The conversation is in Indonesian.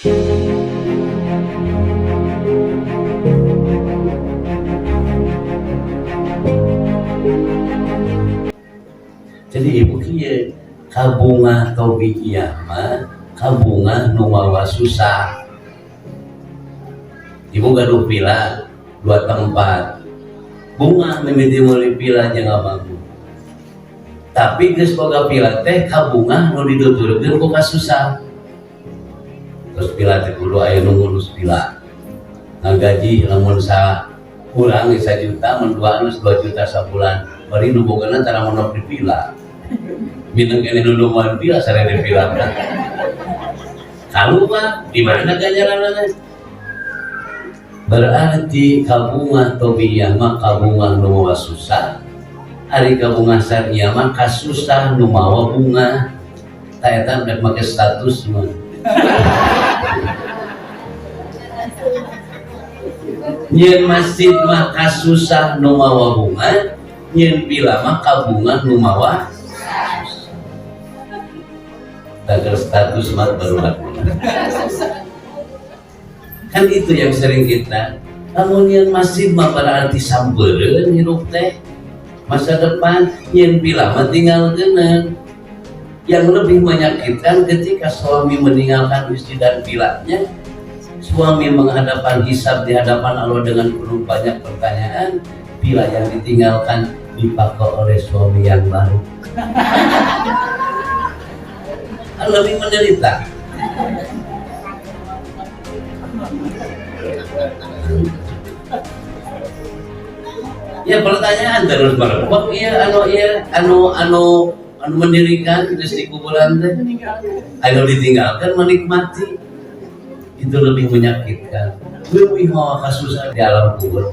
Jadi ibu kieu kabunga tobi ieu mah kabunga nu mawa susah. Ibu gaduh pila 2 tempat. Bunga mimiti meuli pila jeung abangku. Tapi geus boga pila teh kabunga nu dituturkeun ku kasusah. Terus pila teh kudu aya nu ngurus pila. Ngagaji lamun sa urang 1 juta, mun 2 juta sabulan. Bari nu bogana tara monok di pila. Minang kene nu lumayan pila sare di pila. Kalau mah di mana ganjaranana? Berarti kabunga tobiyah mah kabunga nu mawa susah. Ari kabunga sarnya mah kasusah nu mawa bunga. Ta eta rek make status mah. Nyen masjid mah kasusah nu mawa bunga, nyen pila mah kabunga nu mawa tagar status mah baru kan itu yang sering kita. Namun yang masih mah berarti sampereun hirup teh masa depan yang pila mah tinggal geuneuh. Yang lebih menyakitkan ketika suami meninggalkan istri dan pilanya, suami menghadapan hisab di hadapan Allah dengan penuh banyak pertanyaan, pila yang ditinggalkan dipakai oleh suami yang baru. Lebih menderita. Ya pertanyaan terus berkok anu mendirikan terus di kuburan teh anu ditinggalkan menikmati itu lebih menyakitkan lebih mau kasusah di alam kubur.